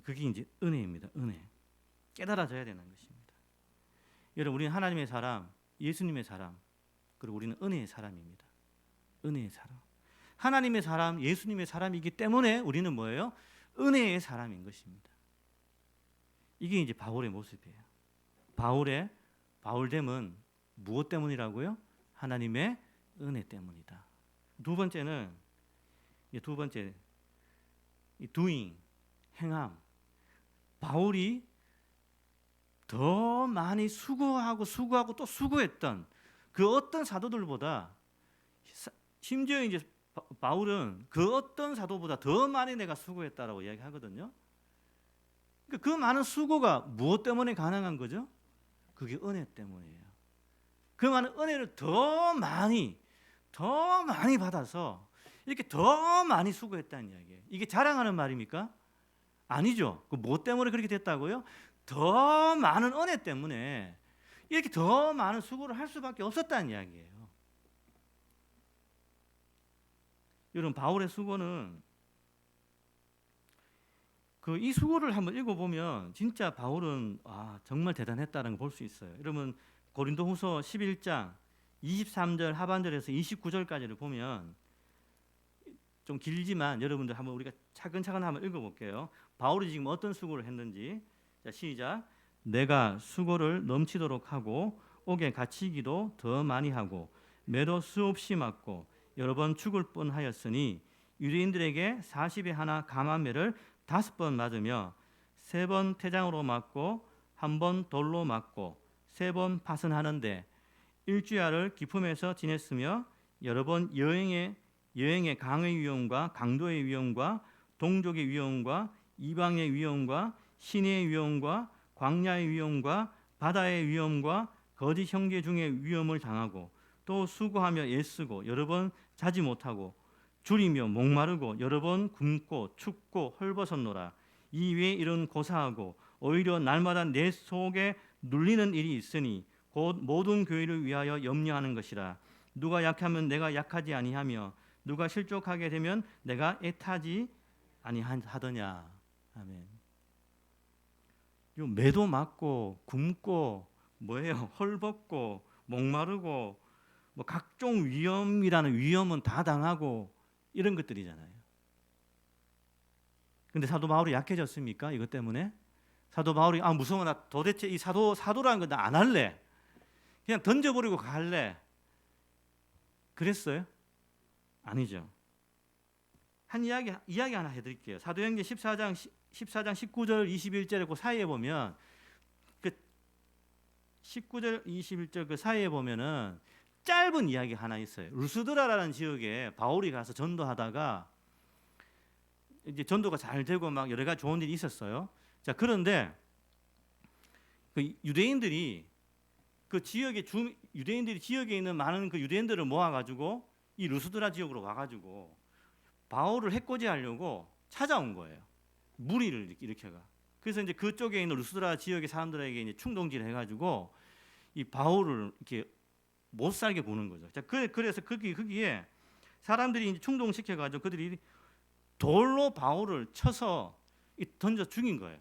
그게 이제 은혜입니다. 은혜. 깨달아져야 되는 것입니다. 여러분 우리는 하나님의 사람, 예수님의 사람, 그리고 우리는 은혜의 사람입니다. 은혜의 사람. 하나님의 사람, 예수님의 사람이기 때문에 우리는 뭐예요? 은혜의 사람인 것입니다. 이게 이제 바울의 모습이에요. 바울됨은 무엇 때문이라고요? 하나님의 은혜 때문이다. 두 번째 이 doing, 행함. 바울이 더 많이 수고하고 또 수고했던 그 어떤 사도들보다 심지어 이제 바울은 그 어떤 사도보다 더 많이 내가 수고했다라고 이야기하거든요. 그러니까 그 많은 수고가 무엇 때문에 가능한 거죠? 그게 은혜 때문이에요. 그 많은 은혜를 더 많이 받아서 이렇게 더 많이 수고했다는 이야기예요. 이게 자랑하는 말입니까? 아니죠. 그 뭐 때문에 그렇게 됐다고요? 더 많은 은혜 때문에 이렇게 더 많은 수고를 할 수밖에 없었다는 이야기예요. 여러분, 바울의 수고는 이 수고를 한번 읽어보면 진짜 바울은 정말 대단했다는 걸 볼 수 있어요. 여러분, 고린도후서 11장 23절 하반절에서 29절까지를 보면 좀 길지만 여러분들 한번 우리가 차근차근 한번 읽어볼게요. 바울이 지금 어떤 수고를 했는지. 자, 시작. 내가 수고를 넘치도록 하고 옥에 갇히기도 더 많이 하고 매도 수없이 맞고 여러 번 죽을 뻔하였으니 유대인들에게 40에 하나 감한 매를 5번 맞으며 3번 태장으로 맞고 1번 돌로 맞고 3번 파선하는데 일주야를 기품에서 지냈으며 여러 번 여행의 강의 위험과 강도의 위험과 동족의 위험과 이방의 위험과 신의 위험과 광야의 위험과 바다의 위험과 거짓 형제 중의 위험을 당하고 또 수고하며 애쓰고 여러 번 자지 못하고 줄이며 목마르고 여러 번 굶고 춥고 헐벗었노라. 이 외에 이런 고사하고 오히려 날마다 내 속에 눌리는 일이 있으니 곧 모든 교회를 위하여 염려하는 것이라. 누가 약하면 내가 약하지 아니하며 누가 실족하게 되면 내가 애타지 아니하더냐. 아멘. 요 매도 맞고 굶고 헐벗고 목마르고 각종 위험이라는 위험은 다 당하고 이런 것들이잖아요. 근데 사도 바울이 약해졌습니까? 이것 때문에? 사도 바울이 무서워, 나 도대체 이 사도라는 거 나 안 할래. 그냥 던져버리고 갈래. 그랬어요? 아니죠. 한 이야기 하나 해드릴게요. 사도행전 14장 19절 21절에 그 사이에 보면 19절 21절 그 사이에 보면은 짧은 이야기 하나 있어요. 루스드라라는 지역에 바울이 가서 전도하다가 이제 전도가 잘 되고 막 여러 가지 좋은 일이 있었어요. 자, 그런데 그 유대인들이 유대인들이 지역에 있는 많은 그 유대인들을 모아가지고 이 루스드라 지역으로 와가지고 바울을 해코지하려고 찾아온 거예요. 무리를 일으켜가. 그래서 이제 그쪽에 있는 루스드라 지역의 사람들에게 이제 충동질을 해가지고 이 바울을 이렇게 못 살게 구는 거죠. 자, 그래서 거기에 사람들이 이제 충동시켜가지고 그들이 돌로 바울을 쳐서 던져 죽인 거예요.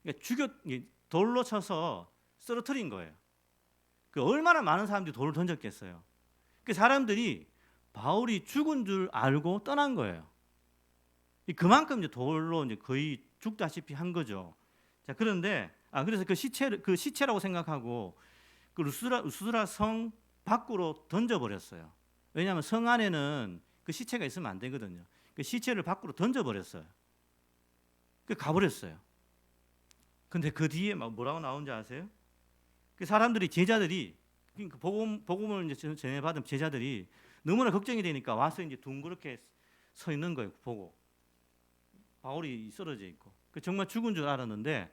그러니까 돌로 쳐서 쓰러뜨린 거예요. 얼마나 많은 사람들이 돌을 던졌겠어요. 그 사람들이 바울이 죽은 줄 알고 떠난 거예요. 그만큼 이제 돌로 이제 거의 죽다시피 한 거죠. 자, 그런데 그래서 그 시체라고 생각하고 그 루스드라 성 밖으로 던져버렸어요. 왜냐하면 성 안에는 그 시체가 있으면 안 되거든요. 그 시체를 밖으로 던져버렸어요. 가버렸어요. 근데 그 뒤에 뭐라고 나오는지 아세요? 그 사람들이 제자들이 그 복음을 이제 전해받은 제자들이 너무나 걱정이 되니까 와서 이제 둥그렇게 서 있는 거예요. 보고 바울이 쓰러져 있고 정말 죽은 줄 알았는데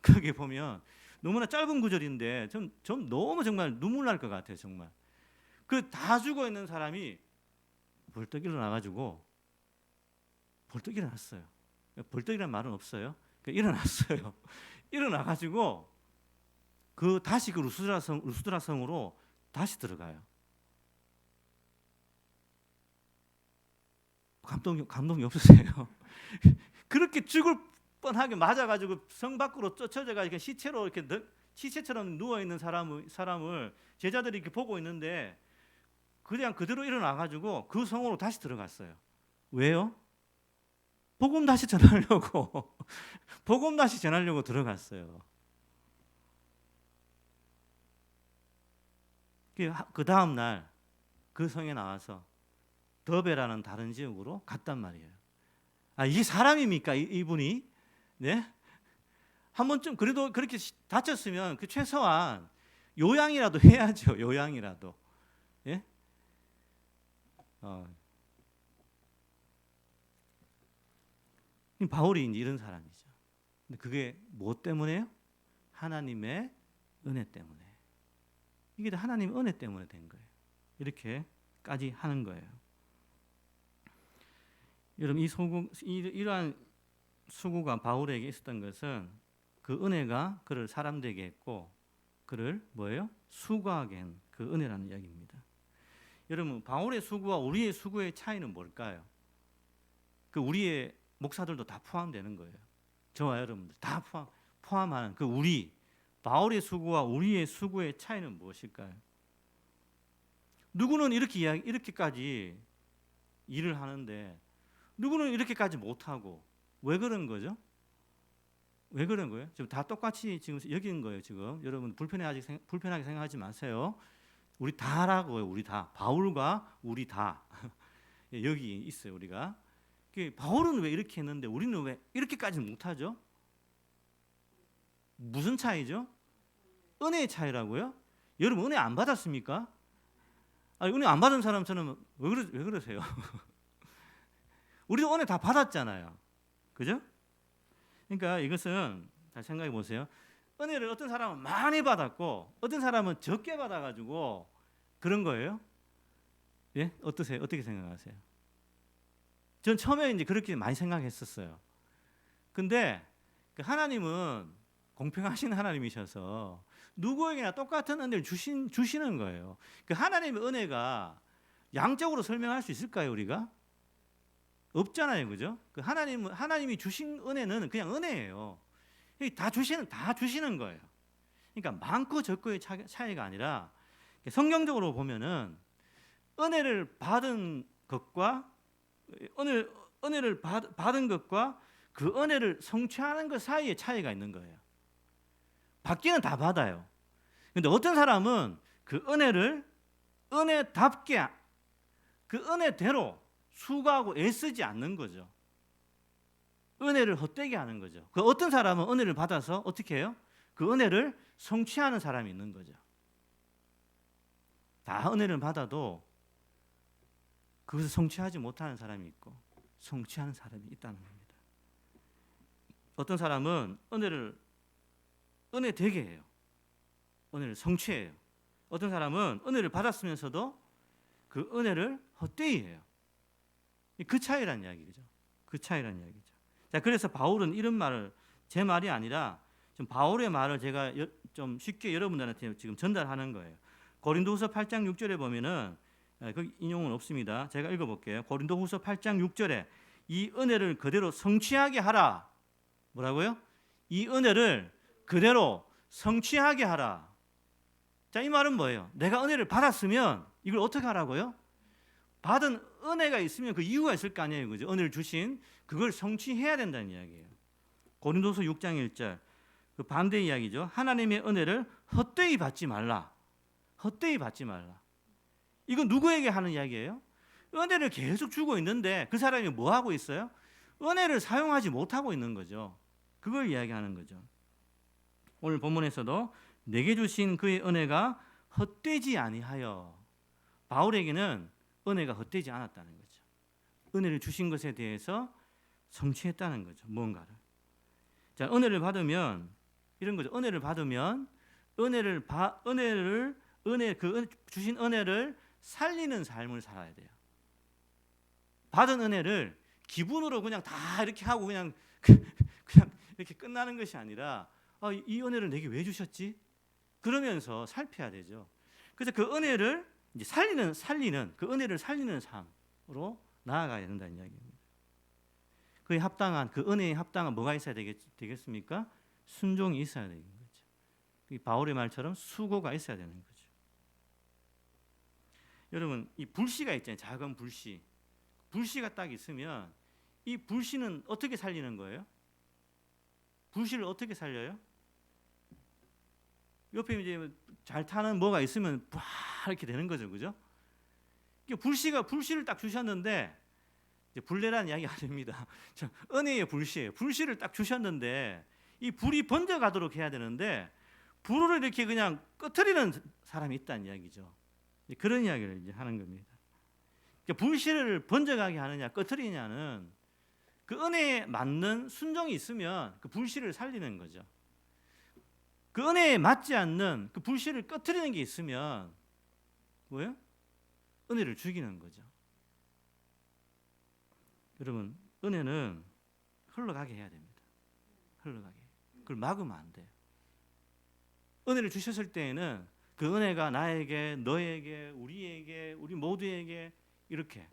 거기 보면 너무나 짧은 구절인데 좀 너무 정말 눈물 날 것 같아요. 정말 다 죽어 있는 사람이 벌떡 일어나가지고 벌떡 일어났어요. 벌떡이라는 말은 없어요. 일어났어요. 일어나가지고 다시 루스드라 성으로 다시 들어가요. 감동이 없으세요? 그렇게 죽을 뻔하게 맞아가지고 성 밖으로 쫓아져가 시체로 이렇게 시체처럼 누워 있는 사람을 제자들이 이렇게 보고 있는데 그냥 그대로 일어나가지고 그 성으로 다시 들어갔어요. 왜요? 복음 다시 전하려고 들어갔어요. 그 다음 날 그 성에 나와서 더베라는 다른 지역으로 갔단 말이에요. 이게 사람입니까? 이분이? 네? 한번 좀 그래도 그렇게 다쳤으면 최소한 요양이라도 해야죠. 요양이라도. 예? 바울이 이제 이런 사람이죠. 근데 그게 뭐 때문에요? 하나님의 은혜 때문에. 이게 다 하나님의 은혜 때문에 된 거예요. 이렇게까지 하는 거예요. 여러분 이러한 수고가 바울에게 있었던 것은 그 은혜가 그를 사람 되게 했고 그를 뭐예요? 수고하게 한 그 은혜라는 이야기입니다. 여러분 바울의 수고와 우리의 수고의 차이는 뭘까요? 그 우리의 목사들도 다 포함되는 거예요. 저와 여러분들 다 포함하는 그 우리 바울의 수고와 우리의 수고의 차이는 무엇일까요? 누구는 이렇게까지 일을 하는데 누구는 이렇게까지 못하고 왜 그런 거죠? 왜 그런 거예요? 지금 다 똑같이 지금 여기는 거예요. 지금 여러분 불편하게 생각하지 마세요. 우리 다라고요. 우리 다 바울과 우리 다 여기 있어요. 우리가 바울은 왜 이렇게 했는데 우리는 왜 이렇게까지는 못하죠? 무슨 차이죠? 은혜의 차이라고요? 여러분 은혜 안 받았습니까? 아니, 은혜 안 받은 사람처럼 왜 그러세요? 우리도 은혜 다 받았잖아요. 그죠? 그러니까 이것은 잘 생각해 보세요. 은혜를 어떤 사람은 많이 받았고 어떤 사람은 적게 받아가지고 그런 거예요. 예? 어떠세요? 어떻게 생각하세요? 전 처음에 이제 그렇게 많이 생각했었어요. 근데 하나님은 공평하신 하나님이셔서 누구에게나 똑같은 은혜를 주시는 거예요. 그 하나님의 은혜가 양적으로 설명할 수 있을까요, 우리가? 없잖아요, 그죠? 그 하나님이 주신 은혜는 그냥 은혜예요. 다 주시는 거예요. 그러니까 많고 적고의 차이가 아니라 성경적으로 보면은 은혜를 받은 것과 받은 것과 그 은혜를 성취하는 것 사이에 차이가 있는 거예요. 받기는 다 받아요. 근데 어떤 사람은 그 은혜를 은혜답게 그 은혜대로 수고하고 애쓰지 않는 거죠. 은혜를 헛되게 하는 거죠. 그 어떤 사람은 은혜를 받아서 어떻게 해요? 그 은혜를 성취하는 사람이 있는 거죠. 다 은혜를 받아도 그것을 성취하지 못하는 사람이 있고 성취하는 사람이 있다는 겁니다. 어떤 사람은 은혜 되게 해요. 은혜를 성취해요. 어떤 사람은 은혜를 받았으면서도 그 은혜를 헛되이 해요. 그 차이란 이야기죠. 그 차이란 이야기죠. 자, 그래서 바울은 이런 말을 제 말이 아니라 좀 바울의 말을 제가 좀 쉽게 여러분들한테 지금 전달하는 거예요. 고린도후서 8장 6절에 보면은 그 인용은 없습니다. 제가 읽어볼게요. 고린도후서 8장 6절에 이 은혜를 그대로 성취하게 하라. 뭐라고요? 이 은혜를 그대로 성취하게 하라. 자, 이 말은 뭐예요? 내가 은혜를 받았으면 이걸 어떻게 하라고요? 받은 은혜가 있으면 그 이유가 있을 거 아니에요, 그죠? 은혜를 주신 그걸 성취해야 된다는 이야기예요. 고린도서 6장 1절 그 반대 이야기죠. 하나님의 은혜를 헛되이 받지 말라. 헛되이 받지 말라. 이건 누구에게 하는 이야기예요? 은혜를 계속 주고 있는데 그 사람이 뭐 하고 있어요? 은혜를 사용하지 못하고 있는 거죠. 그걸 이야기하는 거죠. 오늘 본문에서도 내게 주신 그의 은혜가 헛되지 아니하여 바울에게는 은혜가 헛되지 않았다는 거죠. 은혜를 주신 것에 대해서 성취했다는 거죠. 무언가를. 자, 은혜를 받으면 이런 거죠. 은혜를 받으면 주신 은혜를 살리는 삶을 살아야 돼요. 받은 은혜를 기분으로 그냥 다 이렇게 하고 그냥 이렇게 끝나는 것이 아니라 이 은혜를 내게 왜 주셨지? 그러면서 살펴야 되죠. 그래서 그 은혜를 이제 살리는 그 은혜를 살리는 삶으로 나아가야 된다는 이야기입니다. 그에 합당한 그 은혜에 합당한 뭐가 있어야 되겠습니까? 순종이 있어야 되는 거죠. 바울의 말처럼 수고가 있어야 되는 거죠. 여러분 이 불씨가 있잖아요. 작은 불씨. 불씨가 딱 있으면 이 불씨는 어떻게 살리는 거예요? 불씨를 어떻게 살려요? 옆에 이제 잘 타는 뭐가 있으면 막 이렇게 되는 거죠, 그죠? 불씨를 딱 주셨는데 이제 불내라는 이야기 아닙니다. 은혜의 불씨예요. 불씨를 딱 주셨는데 이 불이 번져가도록 해야 되는데 불을 이렇게 그냥 꺼트리는 사람이 있다는 이야기죠. 그런 이야기를 이제 하는 겁니다. 불씨를 번져가게 하느냐, 꺼트리냐는 그 은혜에 맞는 순종이 있으면 그 불씨를 살리는 거죠. 그 은혜에 맞지 않는 그 불씨를 꺼트리는 게 있으면 뭐예요? 은혜를 죽이는 거죠. 여러분, 은혜는 흘러가게 해야 됩니다. 흘러가게. 그걸 막으면 안 돼요. 은혜를 주셨을 때에는 그 은혜가 나에게, 너에게, 우리에게, 우리 모두에게 이렇게,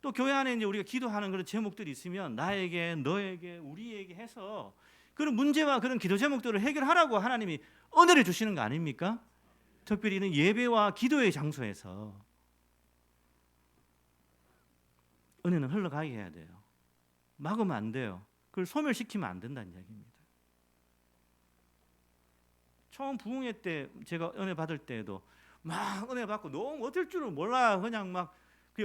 또 교회 안에 이제 우리가 기도하는 그런 제목들이 있으면 나에게, 너에게, 우리에게 해서 그런 문제와 그런 기도 제목들을 해결하라고 하나님이 은혜를 주시는 거 아닙니까? 특별히 이런 예배와 기도의 장소에서 은혜는 흘러가게 해야 돼요. 막으면 안 돼요. 그걸 소멸시키면 안 된다는 이야기입니다. 처음 부흥회 때 제가 은혜 받을 때에도 막 은혜 받고 너무 어쩔 줄을 몰라. 그냥 막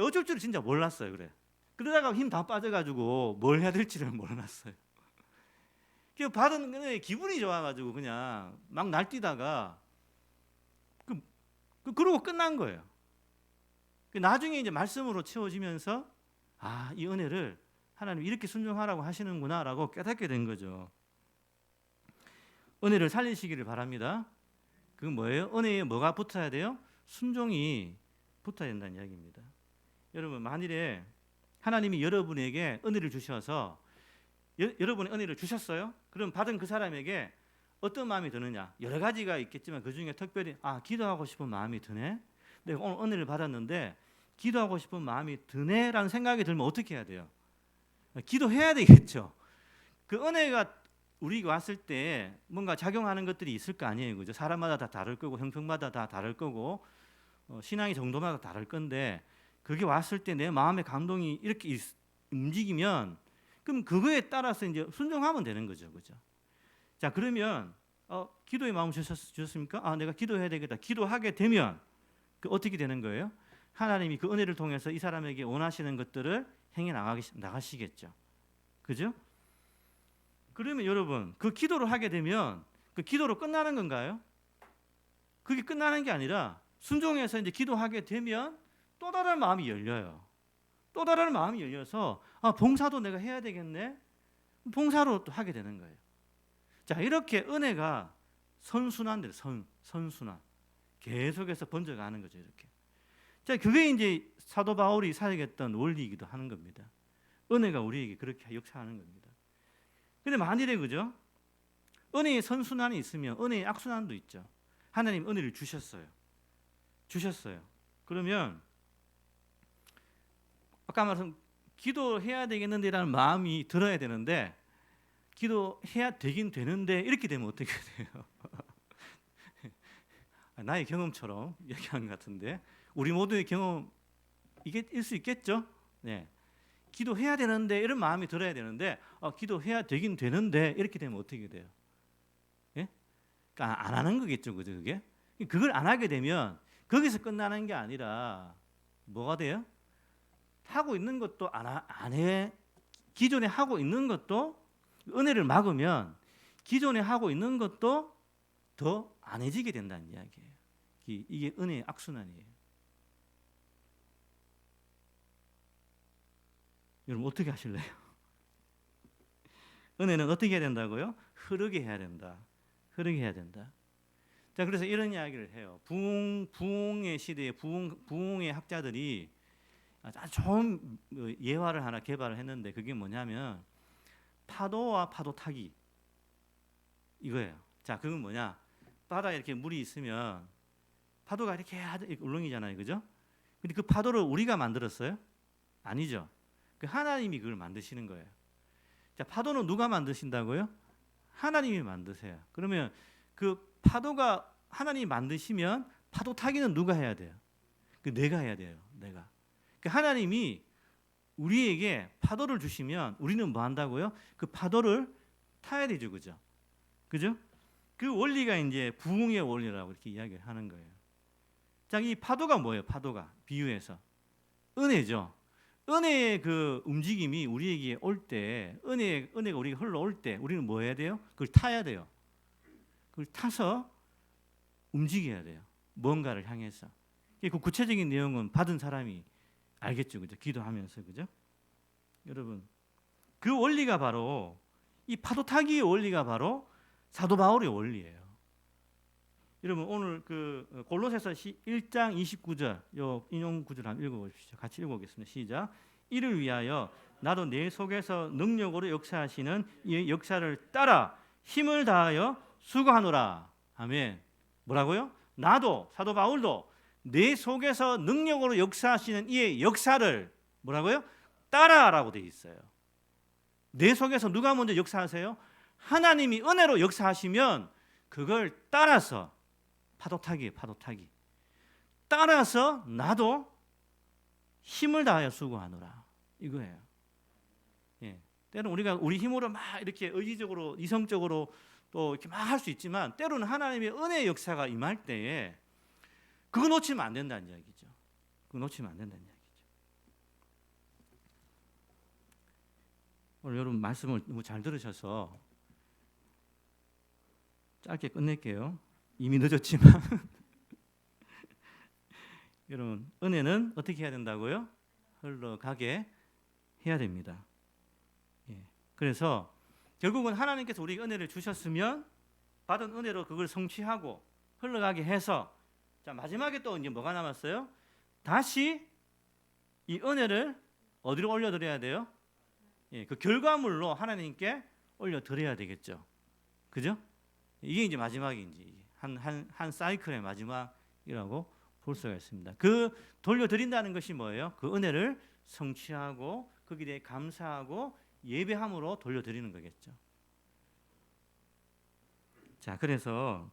어쩔 줄을 진짜 몰랐어요. 그래. 그러다가 힘 다 빠져가지고 뭘 해야 될지를 몰랐어요. 그 받은 은혜 기분이 좋아가지고 그냥 막 날뛰다가 그러고 끝난 거예요. 나중에 이제 말씀으로 채워지면서 아, 이 은혜를 하나님 이렇게 순종하라고 하시는구나라고 깨닫게 된 거죠. 은혜를 살리시기를 바랍니다. 그건 뭐예요? 은혜에 뭐가 붙어야 돼요? 순종이 붙어야 된다는 이야기입니다. 여러분, 만일에 하나님이 여러분에게 은혜를 주셔서 여러분의 은혜를 주셨어요? 그럼 받은 그 사람에게 어떤 마음이 드느냐? 여러 가지가 있겠지만 그 중에 특별히 기도하고 싶은 마음이 드네. 내가 오늘 은혜를 받았는데 기도하고 싶은 마음이 드네라는 생각이 들면 어떻게 해야 돼요? 기도해야 되겠죠. 그 은혜가 우리가 왔을 때 뭔가 작용하는 것들이 있을 거 아니에요, 그죠? 사람마다 다 다를 거고 형평마다 다 다를 거고 신앙의 정도마다 다를 건데 그게 왔을 때 내 마음의 감동이 이렇게 움직이면 그럼 그거에 따라서 이제 순종하면 되는 거죠, 그죠? 자, 그러면 기도의 마음 주셨습니까? 내가 기도해야 되겠다. 기도하게 되면 그 어떻게 되는 거예요? 하나님이 그 은혜를 통해서 이 사람에게 원하시는 것들을 행해 나가시겠죠, 그죠? 그러면 여러분, 그 기도를 하게 되면 그 기도로 끝나는 건가요? 그게 끝나는 게 아니라 순종해서 이제 기도하게 되면 또 다른 마음이 열려요. 또 다른 마음이 열려서 봉사도 내가 해야 되겠네. 봉사로 또 하게 되는 거예요. 자, 이렇게 은혜가 선순환돼요. 선순환. 계속해서 번져가는 거죠, 이렇게. 자, 그게 이제 사도 바울이 사역했던 원리이기도 하는 겁니다. 은혜가 우리에게 그렇게 역사하는 겁니다. 근데 만일에 그죠? 은혜의 선순환이 있으면 은혜의 악순환도 있죠. 하나님 은혜를 주셨어요. 그러면 아까 말씀 기도해야 되겠는데라는 마음이 들어야 되는데 기도해야 되긴 되는데 이렇게 되면 어떻게 돼요? 나의 경험처럼 얘기하는 것 같은데 우리 모두의 경험 이게 일 수 있겠죠? 네. 기도해야 되는데 이런 마음이 들어야 되는데 기도해야 되긴 되는데 이렇게 되면 어떻게 돼요? 예? 그러니까 안 하는 거겠죠, 그죠? 그게 그걸 안 하게 되면 거기서 끝나는 게 아니라 뭐가 돼요? 하고 있는 것도 안 해. 기존에 하고 있는 것도 은혜를 막으면 기존에 하고 있는 것도 더 안 해지게 된다는 이야기예요. 이게 은혜의 악순환이에요. 여러분 어떻게 하실래요? 은혜는 어떻게 해야 된다고요? 흐르게 해야 된다. 흐르게 해야 된다. 자, 그래서 이런 이야기를 해요. 부흥의 시대에 부흥의 학자들이 아주 좋은 예화를 하나 개발을 했는데 그게 뭐냐면 파도와 파도 타기 이거예요. 자, 그건 뭐냐? 바다에 이렇게 물이 있으면 파도가 이렇게 울렁이잖아요, 그죠? 근데 그 파도를 우리가 만들었어요? 아니죠. 그 하나님이 그걸 만드시는 거예요. 자, 파도는 누가 만드신다고요? 하나님이 만드세요. 그러면 그 파도가 하나님이 만드시면 파도 타기는 누가 해야 돼요? 내가 해야 돼요. 내가. 그 하나님이 우리에게 파도를 주시면 우리는 뭐 한다고요? 그 파도를 타야 되죠, 그죠? 그죠? 그 원리가 이제 부흥의 원리라고 이렇게 이야기를 하는 거예요. 자, 이 파도가 뭐예요? 파도가 비유해서 은혜죠. 은혜의 그 움직임이 우리에게 올 때, 은혜가 우리에게 흘러올 때, 우리는 뭐 해야 돼요? 그걸 타야 돼요. 그걸 타서 움직여야 돼요. 뭔가를 향해서. 그 구체적인 내용은 받은 사람이 알겠죠, 그죠? 기도하면서, 그죠? 여러분, 그 원리가 바로 이 파도 타기의 원리가 바로 사도 바울의 원리예요. 여러분 오늘 그 골로새서 1장 29절 요 인용 구절 한번 읽어보십시오. 같이 읽어보겠습니다. 시작. 이를 위하여 나도 내 속에서 능력으로 역사하시는 이 역사를 따라 힘을 다하여 수고하노라. 아멘. 뭐라고요? 나도 사도 바울도 내 속에서 능력으로 역사하시는 이 역사를 뭐라고요? 따라라고 되어 있어요. 내 속에서 누가 먼저 역사하세요? 하나님이 은혜로 역사하시면 그걸 따라서 파도 타기. 따라서 나도 힘을 다하여 수고하노라. 이거예요. 예. 때로는 우리가 우리 힘으로 막 이렇게 의지적으로 이성적으로 또 이렇게 막 할 수 있지만 때로는 하나님의 은혜의 역사가 임할 때에 그거 놓치면 안 된다는 이야기죠. 그거 놓치면 안 된다는 이야기죠. 오늘 여러분 말씀을 너무 잘 들으셔서 짧게 끝낼게요. 이미 늦었지만 여러분 은혜는 어떻게 해야 된다고요? 흘러가게 해야 됩니다. 예. 그래서 결국은 하나님께서 우리에게 은혜를 주셨으면 받은 은혜로 그걸 성취하고 흘러가게 해서 자 마지막에 또 이제 뭐가 남았어요? 다시 이 은혜를 어디로 올려드려야 돼요? 예, 그 결과물로 하나님께 올려드려야 되겠죠. 그죠? 이게 이제 마지막인지 한 사이클의 마지막이라고 볼 수가 있습니다. 그 돌려드린다는 것이 뭐예요? 그 은혜를 성취하고 거기에 대해 감사하고 예배함으로 돌려드리는 거겠죠. 자, 그래서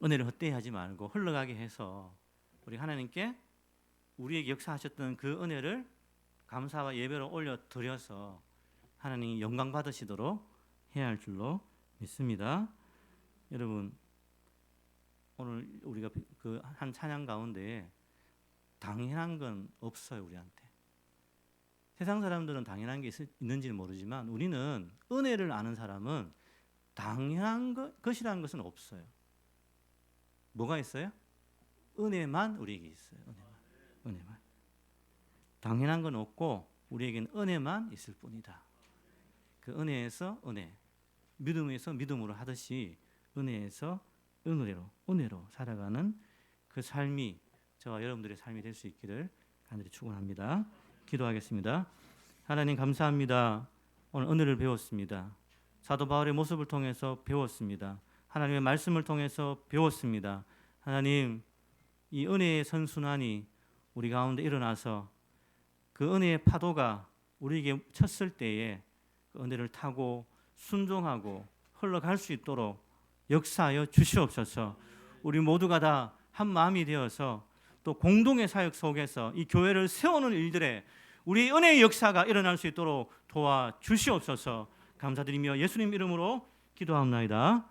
은혜를 헛되이 하지 말고 흘러가게 해서 우리 하나님께 우리에게 역사하셨던 그 은혜를 감사와 예배로 올려드려서 하나님이 영광 받으시도록 해야 할 줄로 믿습니다. 여러분 오늘 우리가 그 한 찬양 가운데 당연한 건 없어요. 우리한테 세상 사람들은 당연한 게 있는지는 모르지만 우리는 은혜를 아는 사람은 당연한 것이라는 것은 없어요. 뭐가 있어요? 은혜만 우리에게 있어요. 은혜만. 당연한 건 없고 우리에게는 은혜만 있을 뿐이다. 그 은혜에서 은혜, 믿음에서 믿음으로 하듯이 은혜에서 은혜로 살아가는 그 삶이 저와 여러분들의 삶이 될 수 있기를 간절히 축원합니다. 기도하겠습니다. 하나님 감사합니다. 오늘 은혜를 배웠습니다. 사도 바울의 모습을 통해서 배웠습니다. 하나님의 말씀을 통해서 배웠습니다. 하나님 이 은혜의 선순환이 우리 가운데 일어나서 그 은혜의 파도가 우리에게 쳤을 때에 그 은혜를 타고 순종하고 흘러갈 수 있도록 역사하여 주시옵소서. 우리 모두가 다 한 마음이 되어서 또 공동의 사역 속에서 이 교회를 세우는 일들에 우리 은혜의 역사가 일어날 수 있도록 도와주시옵소서. 감사드리며 예수님 이름으로 기도합니다.